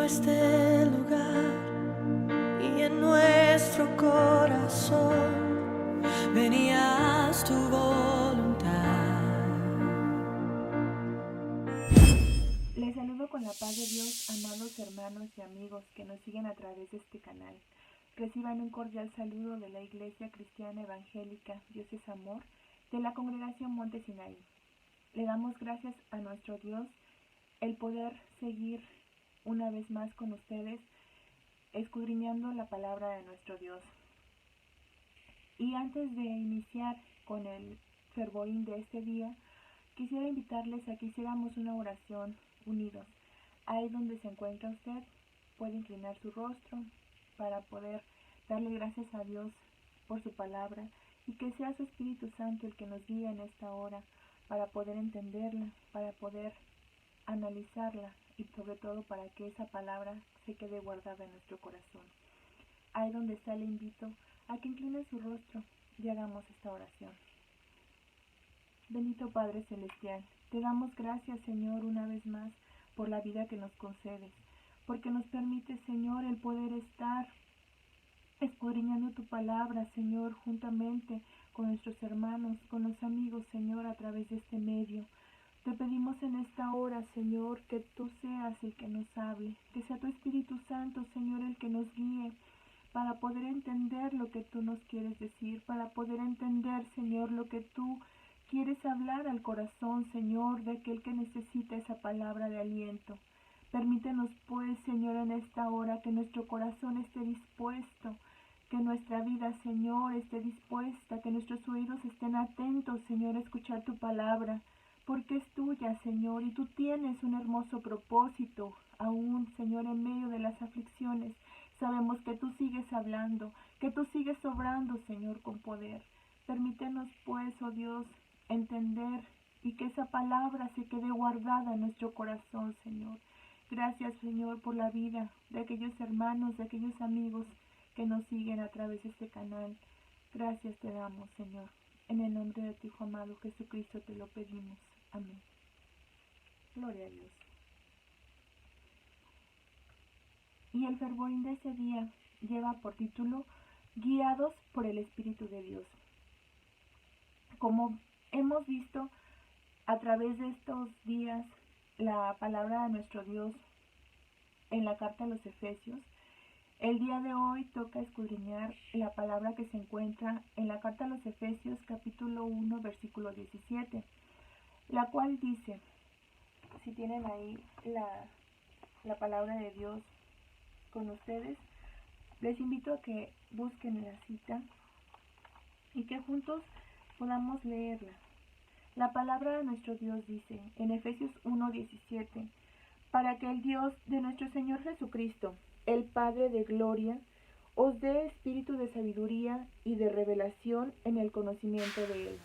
este lugar y en nuestro corazón venías tu voluntad. Les saludo con la paz de Dios, amados hermanos y amigos que nos siguen a través de este canal. Reciban un cordial saludo de la Iglesia Cristiana Evangélica Dios es Amor de la Congregación Monte Sinaí. Le damos gracias a nuestro Dios el poder seguir una vez más con ustedes escudriñando la palabra de nuestro Dios. Y antes de iniciar con el fervorín de este día, quisiera invitarles a que hiciéramos una oración unidos. Ahí donde se encuentra usted, puede inclinar su rostro para poder darle gracias a Dios por su palabra y que sea su Espíritu Santo el que nos guíe en esta hora para poder entenderla, para poder analizarla y sobre todo para que esa palabra se quede guardada en nuestro corazón. Ahí donde está le invito a que incline su rostro y hagamos esta oración. Bendito Padre Celestial, te damos gracias, Señor, una vez más por la vida que nos concedes, porque nos permite, Señor, el poder estar escudriñando tu palabra, Señor, juntamente con nuestros hermanos, con los amigos, Señor, a través de este medio. Te pedimos en esta hora, Señor, que tú seas el que nos hable, que sea tu Espíritu Santo, Señor, el que nos guíe, para poder entender lo que tú nos quieres decir, para poder entender, Señor, lo que tú quieres hablar al corazón, Señor, de aquel que necesita esa palabra de aliento. Permítenos, pues, Señor, en esta hora que nuestro corazón esté dispuesto, que nuestra vida, Señor, esté dispuesta, que nuestros oídos estén atentos, Señor, a escuchar tu palabra, porque es tuya, Señor, y tú tienes un hermoso propósito, aún, Señor, en medio de las aflicciones. Sabemos que tú sigues hablando, que tú sigues obrando, Señor, con poder. Permítenos, pues, oh Dios, entender y que esa palabra se quede guardada en nuestro corazón, Señor. Gracias, Señor, por la vida de aquellos hermanos, de aquellos amigos que nos siguen a través de este canal. Gracias te damos, Señor. En el nombre de tu Hijo amado Jesucristo te lo pedimos. Amén. Gloria a Dios. Y el fervorín de ese día lleva por título Guiados por el Espíritu de Dios. Como hemos visto a través de estos días la palabra de nuestro Dios en la carta a los Efesios, el día de hoy toca escudriñar la palabra que se encuentra en la carta a los Efesios capítulo 1 versículo 17, la cual dice, si tienen ahí la palabra de Dios con ustedes, les invito a que busquen la cita y que juntos podamos leerla. La palabra de nuestro Dios dice en Efesios 1:17, para que el Dios de nuestro Señor Jesucristo, el Padre de gloria, os dé espíritu de sabiduría y de revelación en el conocimiento de Él.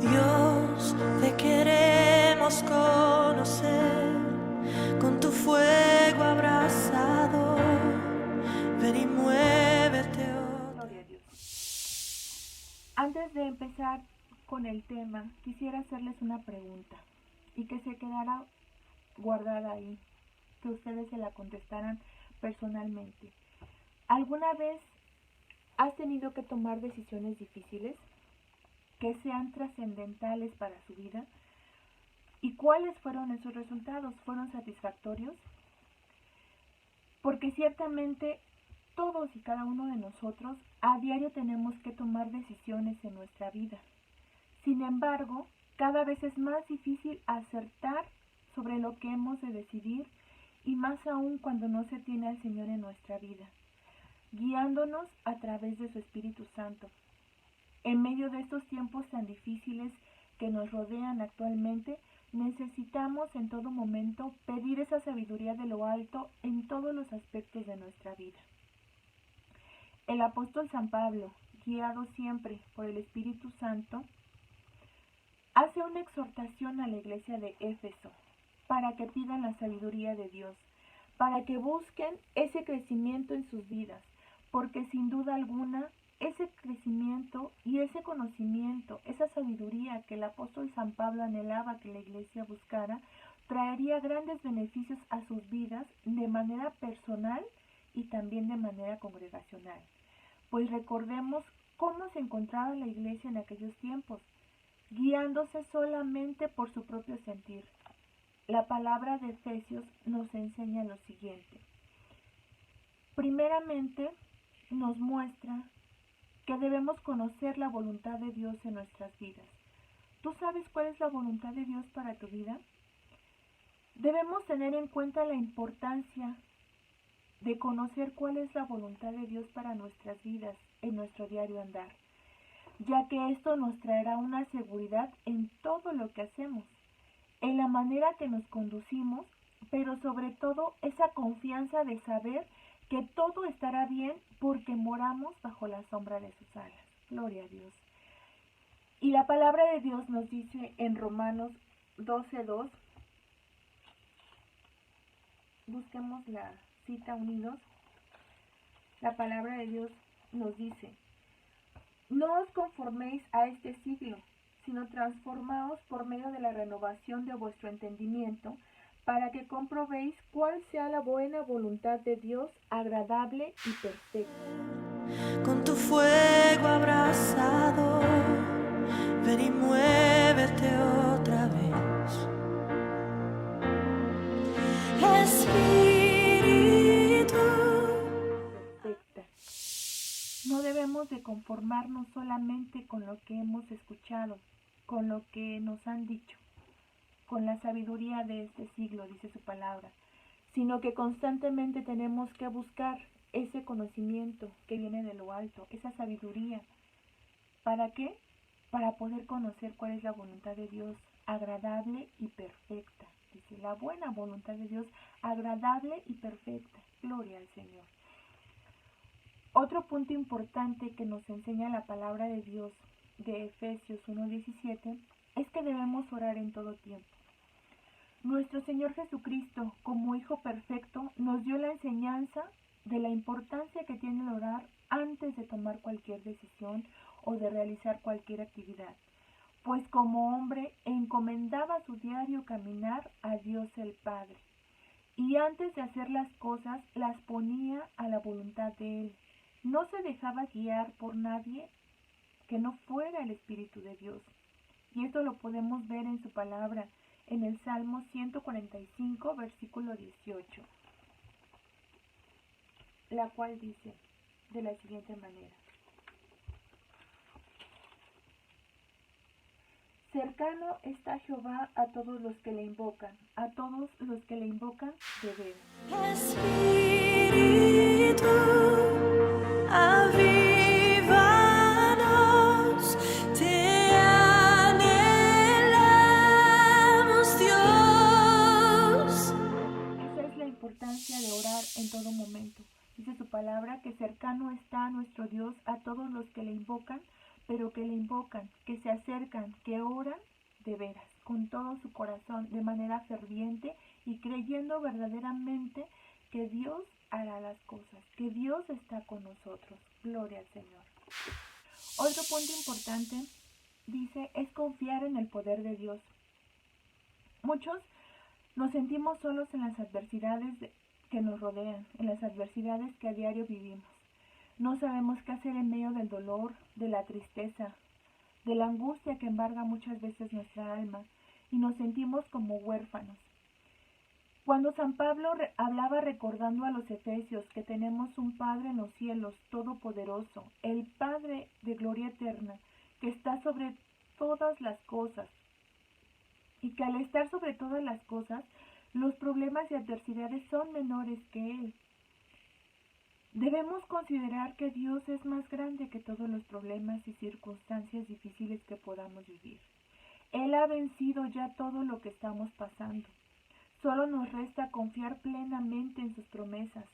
Dios, te queremos conocer con tu fuego abrasador. Ven y muévete hoy. Gloria a Dios. Antes de empezar con el tema, quisiera hacerles una pregunta y que se quedara guardada ahí, que ustedes se la contestaran personalmente. ¿Alguna vez has tenido que tomar decisiones difíciles que sean trascendentales para su vida? ¿Y cuáles fueron esos resultados? ¿Fueron satisfactorios? Porque ciertamente todos y cada uno de nosotros a diario tenemos que tomar decisiones en nuestra vida. Sin embargo, cada vez es más difícil acertar sobre lo que hemos de decidir y más aún cuando no se tiene al Señor en nuestra vida, guiándonos a través de su Espíritu Santo. En medio de estos tiempos tan difíciles que nos rodean actualmente, necesitamos en todo momento pedir esa sabiduría de lo alto en todos los aspectos de nuestra vida. El apóstol San Pablo, guiado siempre por el Espíritu Santo, hace una exhortación a la iglesia de Éfeso para que pidan la sabiduría de Dios, para que busquen ese crecimiento en sus vidas, porque sin duda alguna ese crecimiento y ese conocimiento, esa sabiduría que el apóstol San Pablo anhelaba que la iglesia buscara, traería grandes beneficios a sus vidas de manera personal y también de manera congregacional. Pues recordemos cómo se encontraba la iglesia en aquellos tiempos, guiándose solamente por su propio sentir. La palabra de Efesios nos enseña lo siguiente. Primeramente, nos muestra que debemos conocer la voluntad de Dios en nuestras vidas. ¿Tú sabes cuál es la voluntad de Dios para tu vida? Debemos tener en cuenta la importancia de conocer cuál es la voluntad de Dios para nuestras vidas en nuestro diario andar, ya que esto nos traerá una seguridad en todo lo que hacemos, en la manera que nos conducimos, pero sobre todo esa confianza de saber que todo estará bien porque moramos bajo la sombra de sus alas. Gloria a Dios. Y la palabra de Dios nos dice en Romanos 12:2, busquemos la cita unidos. La palabra de Dios nos dice: no os conforméis a este siglo, sino transformaos por medio de la renovación de vuestro entendimiento, para que comprobéis cuál sea la buena voluntad de Dios, agradable y perfecta. Con tu fuego abrasador, ven y muévete otra vez. Espíritu. Perfecta. No debemos de conformarnos solamente con lo que hemos escuchado, con lo que nos han dicho, con la sabiduría de este siglo, dice su palabra, sino que constantemente tenemos que buscar ese conocimiento que viene de lo alto, esa sabiduría. ¿Para qué? Para poder conocer cuál es la voluntad de Dios, agradable y perfecta. Dice, la buena voluntad de Dios, agradable y perfecta. Gloria al Señor. Otro punto importante que nos enseña la palabra de Dios de Efesios 1:17 es que debemos orar en todo tiempo. Nuestro Señor Jesucristo, como Hijo perfecto, nos dio la enseñanza de la importancia que tiene el orar antes de tomar cualquier decisión o de realizar cualquier actividad, pues como hombre encomendaba su diario caminar a Dios el Padre, y antes de hacer las cosas las ponía a la voluntad de Él. No se dejaba guiar por nadie que no fuera el Espíritu de Dios, y esto lo podemos ver en su palabra, en el Salmo 145, versículo 18, la cual dice de la siguiente manera: cercano está Jehová a todos los que le invocan, a todos los que le invocan de veras. Espíritu, avívanos, te anhelamos, Dios. Esa es la importancia de orar en todo momento. Dice su palabra que cercano está nuestro Dios a todos los que le invocan, pero que le invocan, que se acercan, que oran de veras, con todo su corazón, de manera ferviente y creyendo verdaderamente que Dios hará las cosas, que Dios está con nosotros. Gloria al Señor. Otro punto importante, dice, es confiar en el poder de Dios. Muchos nos sentimos solos en las adversidades que nos rodean, en las adversidades que a diario vivimos. No sabemos qué hacer en medio del dolor, de la tristeza, de la angustia que embarga muchas veces nuestra alma, y nos sentimos como huérfanos. Cuando San Pablo hablaba recordando a los efesios que tenemos un Padre en los cielos, todopoderoso, el Padre de gloria eterna, que está sobre todas las cosas, y que al estar sobre todas las cosas, los problemas y adversidades son menores que Él. Debemos considerar que Dios es más grande que todos los problemas y circunstancias difíciles que podamos vivir. Él ha vencido ya todo lo que estamos pasando. Solo nos resta confiar plenamente en sus promesas,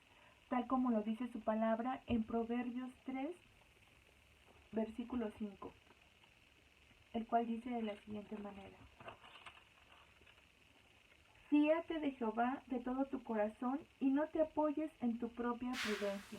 tal como lo dice su palabra en Proverbios 3, versículo 5, el cual dice de la siguiente manera: fíate de Jehová de todo tu corazón y no te apoyes en tu propia prudencia.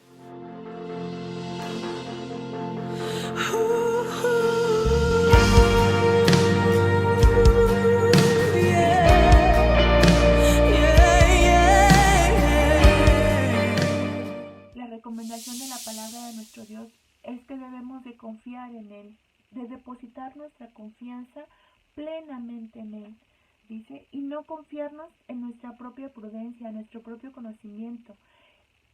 plenamente en Él, dice, y no confiarnos en nuestra propia prudencia, en nuestro propio conocimiento,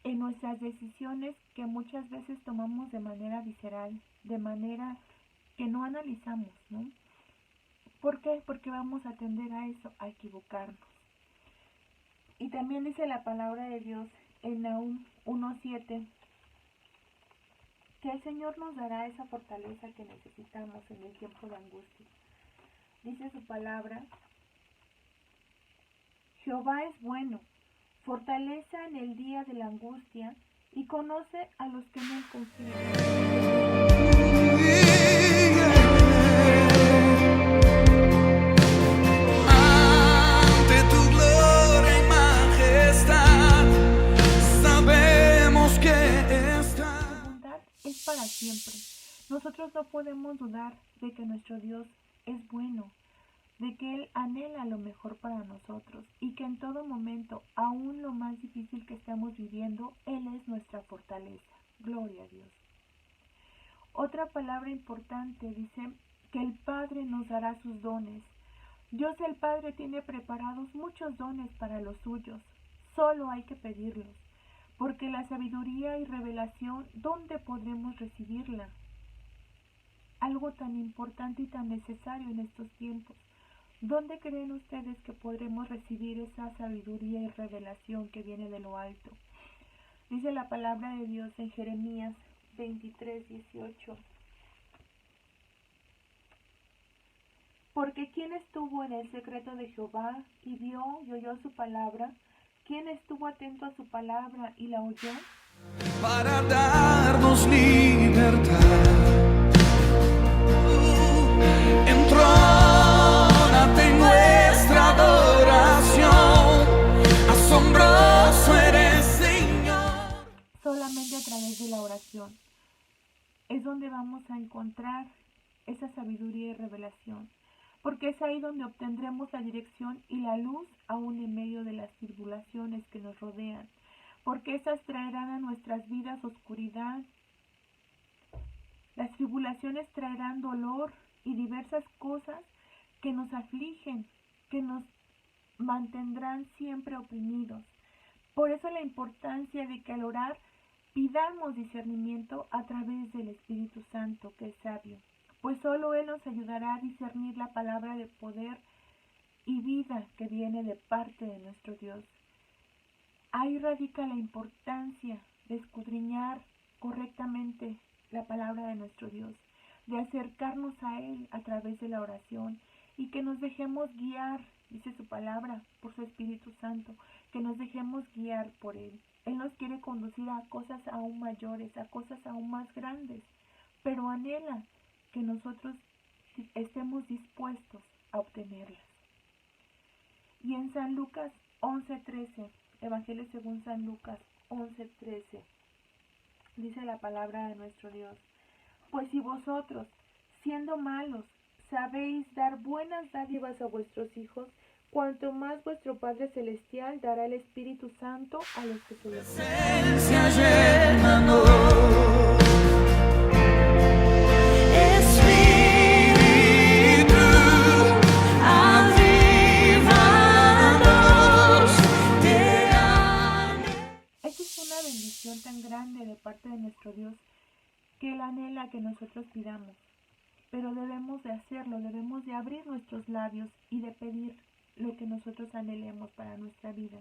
en nuestras decisiones que muchas veces tomamos de manera visceral, de manera que no analizamos, ¿no? ¿Por qué? Porque vamos a tender a eso, a equivocarnos. Y también dice la palabra de Dios en Nahum 1:7, que el Señor nos dará esa fortaleza que necesitamos en el tiempo de angustia. Dice su palabra: Jehová es bueno, fortaleza en el día de la angustia, y conoce a los que en él confían. Ante tu gloria y majestad, sabemos que estás. Su bondad es para siempre. Nosotros no podemos dudar de que nuestro Dios es bueno, de que Él anhela lo mejor para nosotros y que en todo momento, aún lo más difícil que estemos viviendo, Él es nuestra fortaleza. Gloria a Dios. Otra palabra importante dice que el Padre nos dará sus dones. Dios el Padre tiene preparados muchos dones para los suyos, solo hay que pedirlos, porque la sabiduría y revelación, ¿dónde podremos recibirla? Algo tan importante y tan necesario en estos tiempos. ¿Dónde creen ustedes que podremos recibir esa sabiduría y revelación que viene de lo alto? Dice la palabra de Dios en Jeremías 23:18. Porque ¿quién estuvo en el secreto de Jehová y vio y oyó su palabra? ¿Quién estuvo atento a su palabra y la oyó? Para darnos libertad. Entrónate en nuestra adoración, asombroso eres, Señor. Solamente a través de la oración es donde vamos a encontrar esa sabiduría y revelación, porque es ahí donde obtendremos la dirección y la luz aún en medio de las tribulaciones que nos rodean, porque esas traerán a nuestras vidas oscuridad. Las tribulaciones traerán dolor y diversas cosas que nos afligen, que nos mantendrán siempre oprimidos. Por eso la importancia de que al orar pidamos discernimiento a través del Espíritu Santo, que es sabio, pues solo Él nos ayudará a discernir la palabra de poder y vida que viene de parte de nuestro Dios. Ahí radica la importancia de escudriñar correctamente la palabra de nuestro Dios, de acercarnos a Él a través de la oración y que nos dejemos guiar, dice su palabra, por su Espíritu Santo, que nos dejemos guiar por Él. Él nos quiere conducir a cosas aún mayores, a cosas aún más grandes, pero anhela que nosotros estemos dispuestos a obtenerlas. Y en San Lucas 11:13, Evangelio según San Lucas 11:13, dice la palabra de nuestro Dios: Pues si vosotros, siendo malos, sabéis dar buenas dádivas a vuestros hijos, cuanto más vuestro Padre Celestial dará el Espíritu Santo a los que se lo piden. Presencia llénanos. Espíritu, avívanos, te amo. Esta es una bendición tan grande de parte de nuestro Dios que Él anhela que nosotros pidamos. Pero debemos de hacerlo, debemos de abrir nuestros labios y de pedir lo que nosotros anhelemos para nuestra vida.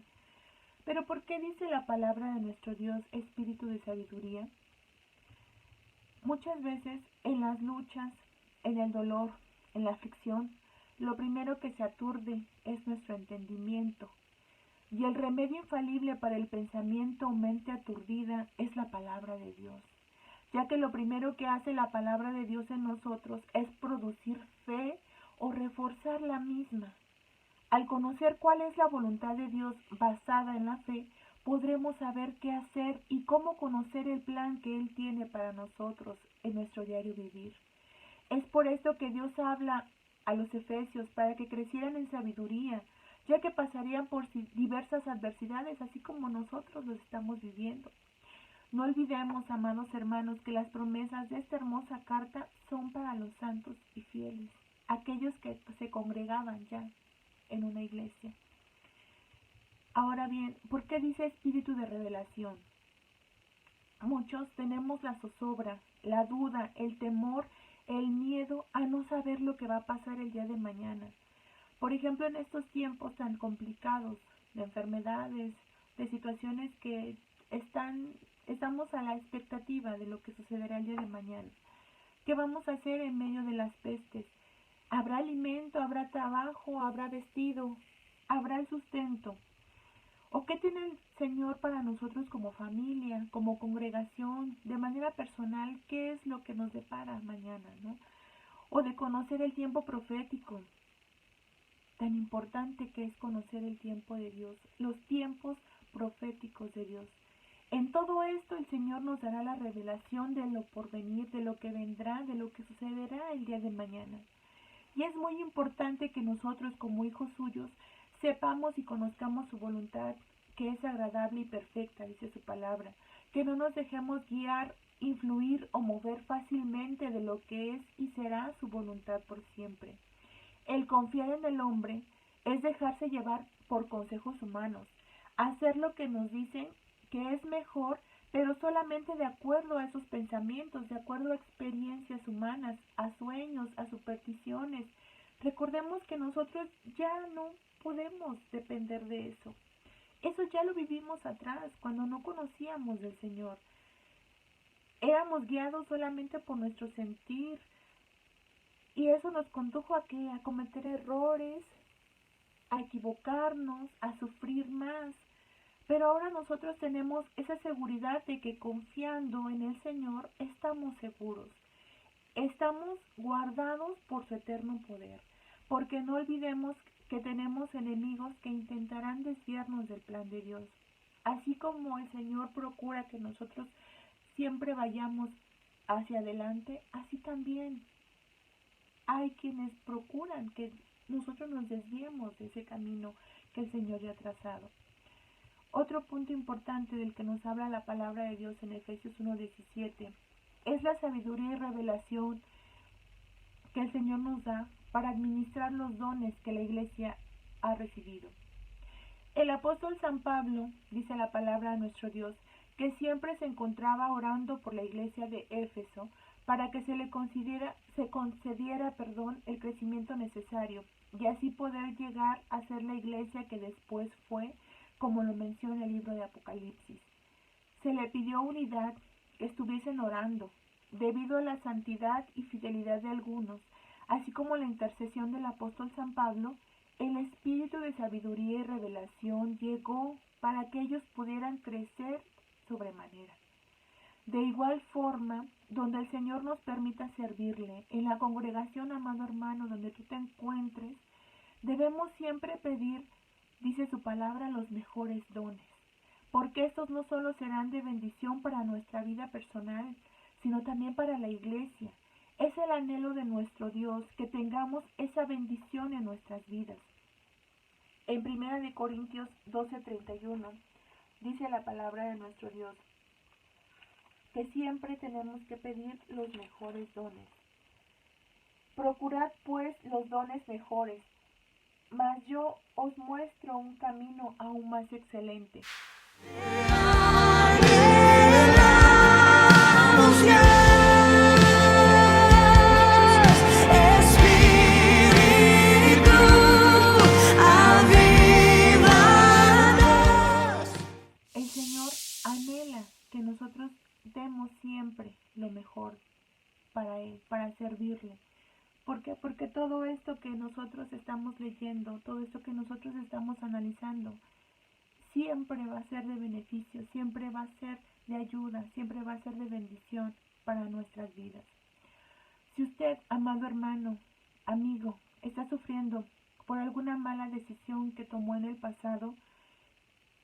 Pero ¿por qué dice la palabra de nuestro Dios espíritu de sabiduría? Muchas veces en las luchas, en el dolor, en la aflicción, lo primero que se aturde es nuestro entendimiento. Y el remedio infalible para el pensamiento o mente aturdida es la palabra de Dios, ya que lo primero que hace la palabra de Dios en nosotros es producir fe o reforzar la misma. Al conocer cuál es la voluntad de Dios basada en la fe, podremos saber qué hacer y cómo conocer el plan que Él tiene para nosotros en nuestro diario vivir. Es por esto que Dios habla a los efesios para que crecieran en sabiduría, ya que pasarían por diversas adversidades, así como nosotros lo estamos viviendo. No olvidemos, amados hermanos, que las promesas de esta hermosa carta son para los santos y fieles. aquellos que se congregaban ya en una iglesia. Ahora bien, ¿por qué dice espíritu de revelación? Muchos tenemos la zozobra, la duda, el temor, el miedo a no saber lo que va a pasar el día de mañana. Por ejemplo, en estos tiempos tan complicados de enfermedades, de situaciones que estamos a la expectativa de lo que sucederá el día de mañana. ¿Qué vamos a hacer en medio de las pestes? ¿Habrá alimento? ¿Habrá trabajo? ¿Habrá vestido? ¿Habrá el sustento? ¿O qué tiene el Señor para nosotros como familia, como congregación, de manera personal? ¿Qué es lo que nos depara mañana, ¿no? O de conocer el tiempo profético, tan importante que es conocer el tiempo de Dios, los tiempos proféticos de Dios. En todo esto el Señor nos dará la revelación de lo porvenir, de lo que vendrá, de lo que sucederá el día de mañana. Y es muy importante que nosotros como hijos suyos sepamos y conozcamos su voluntad, que es agradable y perfecta, dice su palabra. Que no nos dejemos guiar, influir o mover fácilmente de lo que es y será su voluntad por siempre. El confiar en el hombre es dejarse llevar por consejos humanos, hacer lo que nos dicen que es mejor, pero solamente de acuerdo a esos pensamientos, de acuerdo a experiencias humanas, a sueños, a supersticiones. Recordemos que nosotros ya no podemos depender de eso. Eso ya lo vivimos atrás, cuando no conocíamos del Señor. Éramos guiados solamente por nuestro sentir, y eso nos condujo a ¿qué? A cometer errores, a equivocarnos, a sufrir más. Pero ahora nosotros tenemos esa seguridad de que confiando en el Señor estamos seguros. Estamos guardados por su eterno poder. Porque no olvidemos que tenemos enemigos que intentarán desviarnos del plan de Dios. Así como el Señor procura que nosotros siempre vayamos hacia adelante, así también hay quienes procuran que nosotros nos desviemos de ese camino que el Señor ya ha trazado. Otro punto importante del que nos habla la palabra de Dios en Efesios 1:17 es la sabiduría y revelación que el Señor nos da para administrar los dones que la iglesia ha recibido. El apóstol San Pablo, dice la palabra de nuestro Dios, que siempre se encontraba orando por la iglesia de Éfeso para que se concediera el crecimiento necesario y así poder llegar a ser la iglesia que después fue, como lo menciona el libro de Apocalipsis. Se le pidió unidad, que estuviesen orando, debido a la santidad y fidelidad de algunos, así como la intercesión del apóstol San Pablo. El espíritu de sabiduría y revelación llegó para que ellos pudieran crecer sobremanera. De igual forma, donde el Señor nos permita servirle, en la congregación, amado hermano, donde tú te encuentres, debemos siempre pedir, dice su palabra, los mejores dones, porque estos no solo serán de bendición para nuestra vida personal, sino también para la iglesia. Es el anhelo de nuestro Dios que tengamos esa bendición en nuestras vidas. En 1 Corintios 12:31 dice la palabra de nuestro Dios que siempre tenemos que pedir los mejores dones. Procurad pues los dones mejores, mas yo os muestro un camino aún más excelente. El Señor anhela que nosotros demos siempre lo mejor para Él, para servirle. ¿Por qué? Porque todo esto que nosotros estamos leyendo, todo esto que nosotros estamos analizando, siempre va a ser de beneficio, siempre va a ser de ayuda, siempre va a ser de bendición para nuestras vidas. Si usted, amado hermano, amigo, está sufriendo por alguna mala decisión que tomó en el pasado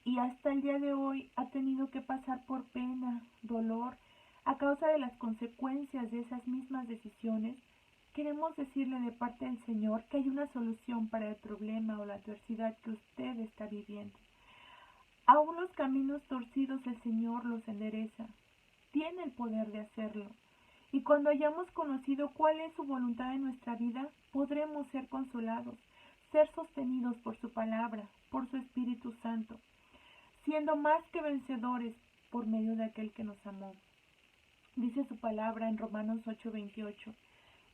y hasta el día de hoy ha tenido que pasar por pena, dolor, a causa de las consecuencias de esas mismas decisiones, queremos decirle de parte del Señor que hay una solución para el problema o la adversidad que usted está viviendo. Aún los caminos torcidos el Señor los endereza. Tiene el poder de hacerlo. Y cuando hayamos conocido cuál es su voluntad en nuestra vida, podremos ser consolados, ser sostenidos por su palabra, por su Espíritu Santo, siendo más que vencedores por medio de aquel que nos amó. Dice su palabra en Romanos 8:28.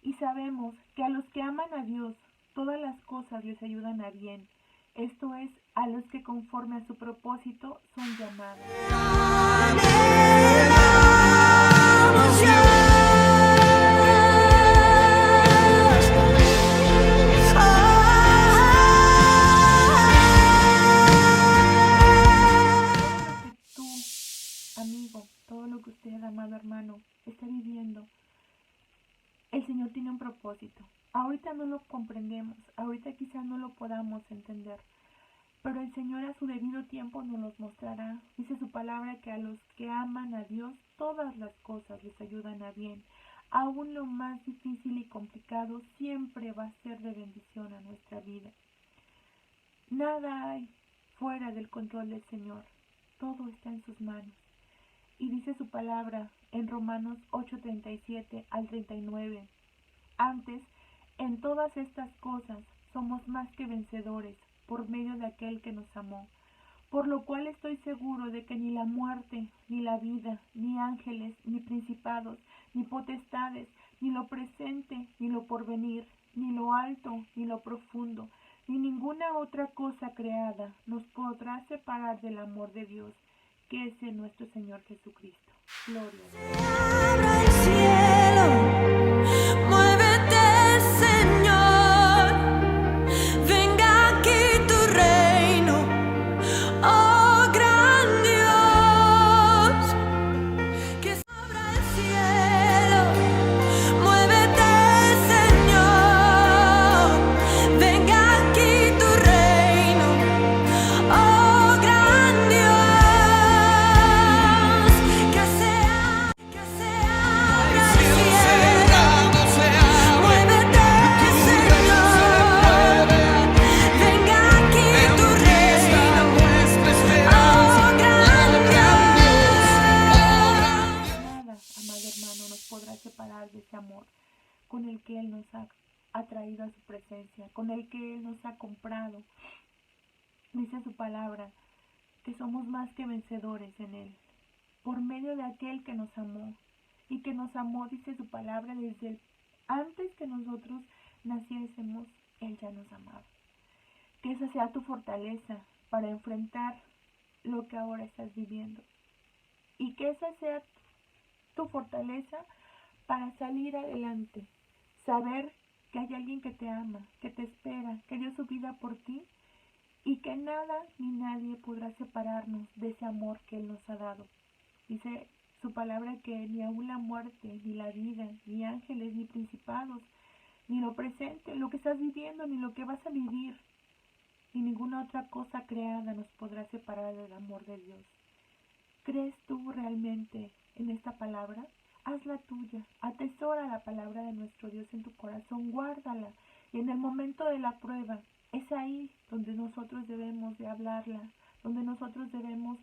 Y sabemos que a los que aman a Dios, todas las cosas les ayudan a bien. Esto es, a los que conforme a su propósito son llamados. Amigo, todo lo que usted, amado hermano, está viviendo, el Señor tiene un propósito. Ahorita no lo comprendemos, ahorita quizás no lo podamos entender, pero el Señor a su debido tiempo nos los mostrará. Dice su palabra que a los que aman a Dios, todas las cosas les ayudan a bien. Aún lo más difícil y complicado siempre va a ser de bendición a nuestra vida. Nada hay fuera del control del Señor, todo está en sus manos. Y dice su palabra en Romanos 8:37 al 39. Antes, en todas estas cosas, somos más que vencedores por medio de aquel que nos amó. Por lo cual estoy seguro de que ni la muerte, ni la vida, ni ángeles, ni principados, ni potestades, ni lo presente, ni lo porvenir, ni lo alto, ni lo profundo, ni ninguna otra cosa creada nos podrá separar del amor de Dios, que es en nuestro Señor Jesucristo. Gloria a Dios. Abra el cielo, muévete, Señor, venga aquí tu reino, oh gran Dios, que se abra el cielo, muévete, Señor, venga aquí tu reino, oh gran Dios, que se abra el cielo, muévete, Señor, venga aquí tu reino, oh gran Dios. Nada, amado hermano, nos podrá separar de ese amor con el que Él nos ha atraído a su presencia, con el que Él nos ha comprado. Dice su palabra que somos más que vencedores en Él, por medio de aquel que nos amó, y que nos amó, dice su palabra, desde antes que nosotros naciésemos, Él ya nos amaba. Que esa sea tu fortaleza para enfrentar lo que ahora estás viviendo, y que esa sea tu fortaleza para salir adelante, saber que hay alguien que te ama, que te espera, que dio su vida por ti, y que nada ni nadie podrá separarnos de ese amor que Él nos ha dado. Dice su palabra que ni aún la muerte, ni la vida, ni ángeles, ni principados, ni lo presente, lo que estás viviendo, ni lo que vas a vivir, ni ninguna otra cosa creada nos podrá separar del amor de Dios. ¿Crees tú realmente en esta palabra? Hazla tuya, atesora la palabra de nuestro Dios en tu corazón, guárdala, y en el momento de la prueba, es ahí donde nosotros debemos de hablarla, donde nosotros debemos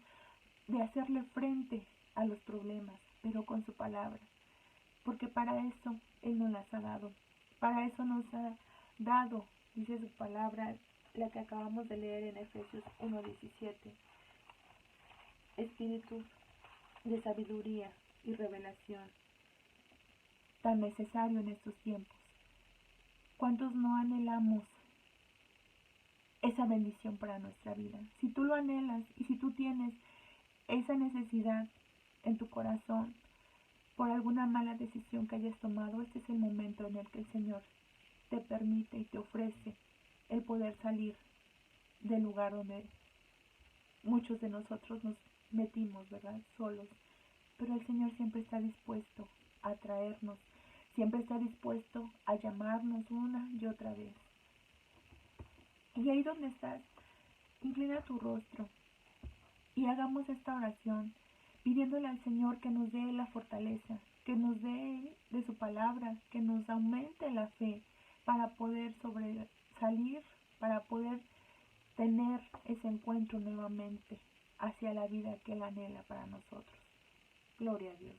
de hacerle frente a los problemas, pero con su palabra, porque para eso Él nos las ha dado, para eso nos ha dado, dice su palabra, la que acabamos de leer en Efesios 1:17, espíritu de sabiduría y revelación, tan necesario en estos tiempos. ¿Cuántos no anhelamos esa bendición para nuestra vida? Si tú lo anhelas y si tú tienes esa necesidad en tu corazón por alguna mala decisión que hayas tomado, este es el momento en el que el Señor te permite y te ofrece el poder salir del lugar donde muchos de nosotros nos metimos, ¿verdad? Solos. Pero el Señor siempre está dispuesto a traernos, siempre está dispuesto a llamarnos una y otra vez. Y ahí donde estás, inclina tu rostro y hagamos esta oración, pidiéndole al Señor que nos dé la fortaleza, que nos dé de su palabra, que nos aumente la fe para poder sobresalir, para poder tener ese encuentro nuevamente hacia la vida que Él anhela para nosotros. Gloria a Dios.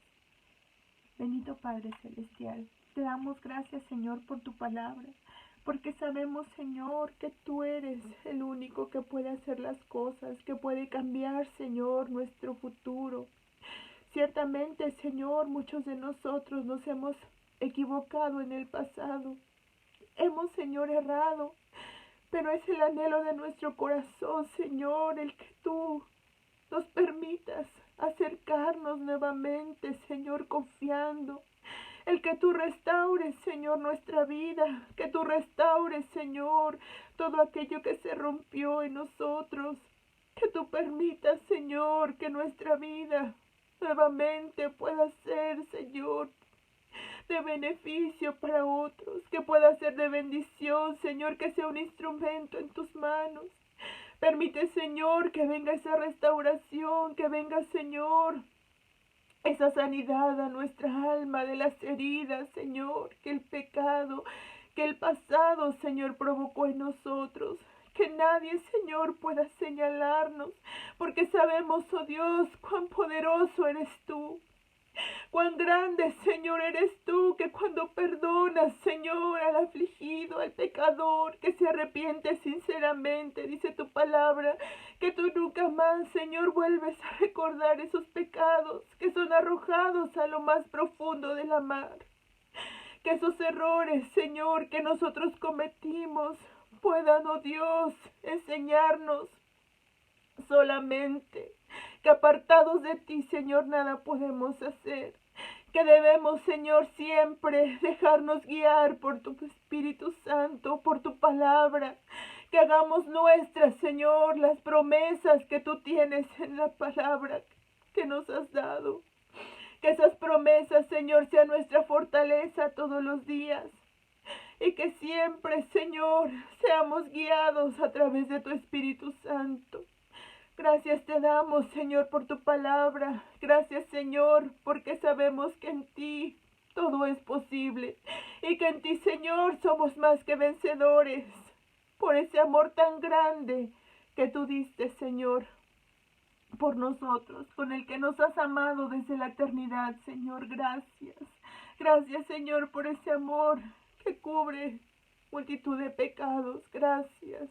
Bendito Padre Celestial, te damos gracias, Señor, por tu palabra, porque sabemos, Señor, que tú eres el único que puede hacer las cosas, que puede cambiar, Señor, nuestro futuro. Ciertamente, Señor, muchos de nosotros nos hemos equivocado en el pasado. Hemos, Señor, errado, pero es el anhelo de nuestro corazón, Señor, el que tú nos permitas acercarnos nuevamente, Señor, confiando. El que tú restaures, Señor, nuestra vida, que tú restaures, Señor, todo aquello que se rompió en nosotros, que tú permitas, Señor, que nuestra vida nuevamente pueda ser, Señor, de beneficio para otros, que pueda ser de bendición, Señor, que sea un instrumento en tus manos. Permite, Señor, que venga esa restauración, que venga, Señor, esa sanidad a nuestra alma de las heridas, Señor, que el pecado, que el pasado, Señor, provocó en nosotros. Que nadie, Señor, pueda señalarnos, porque sabemos, oh Dios, cuán poderoso eres tú. Cuán grande, Señor, eres tú, que cuando perdonas, Señor, al afligido, al pecador, que se arrepiente sinceramente, dice tu palabra, que tú nunca más, Señor, vuelves a recordar esos pecados que son arrojados a lo más profundo de la mar. Que esos errores, Señor, que nosotros cometimos, puedan, oh Dios, enseñarnos solamente que apartados de ti, Señor, nada podemos hacer. Que debemos, Señor, siempre dejarnos guiar por tu Espíritu Santo, por tu palabra. Que hagamos nuestras, Señor, las promesas que tú tienes en la palabra que nos has dado. Que esas promesas, Señor, sean nuestra fortaleza todos los días. Y que siempre, Señor, seamos guiados a través de tu Espíritu Santo. Gracias te damos, Señor, por tu palabra. Gracias, Señor, porque sabemos que en ti todo es posible. Y que en ti, Señor, somos más que vencedores. Por ese amor tan grande que tú diste, Señor, por nosotros, con el que nos has amado desde la eternidad, Señor. Gracias. Gracias, Señor, por ese amor que cubre multitud de pecados. Gracias.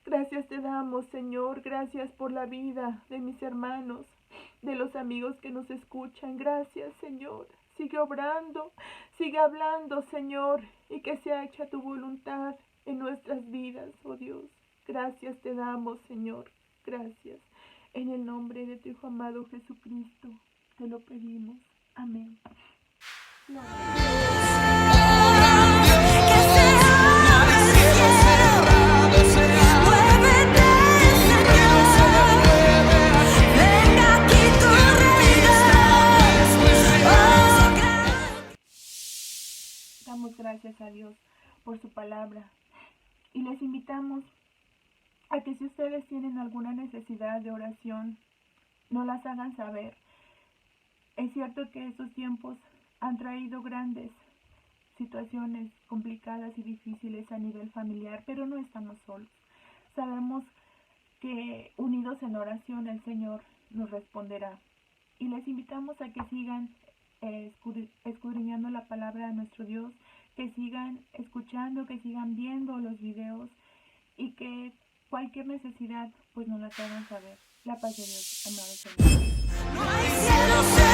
Gracias te damos, Señor. Gracias por la vida de mis hermanos, de los amigos que nos escuchan. Gracias, Señor. Sigue obrando, sigue hablando, Señor, y que sea hecha tu voluntad en nuestras vidas, oh Dios. Gracias te damos, Señor. Gracias. En el nombre de tu Hijo amado Jesucristo, te lo pedimos. Amén. Damos gracias a Dios por su palabra y les invitamos a que si ustedes tienen alguna necesidad de oración, no las hagan saber. Es cierto que estos tiempos han traído grandes situaciones complicadas y difíciles a nivel familiar, pero no estamos solos. Sabemos que unidos en oración el Señor nos responderá. Y les invitamos a que sigan escudriñando la palabra de nuestro Dios, que sigan escuchando, que sigan viendo los videos y que cualquier necesidad pues nos la hagan saber. La paz de Dios, amados hermanos. No hay cielo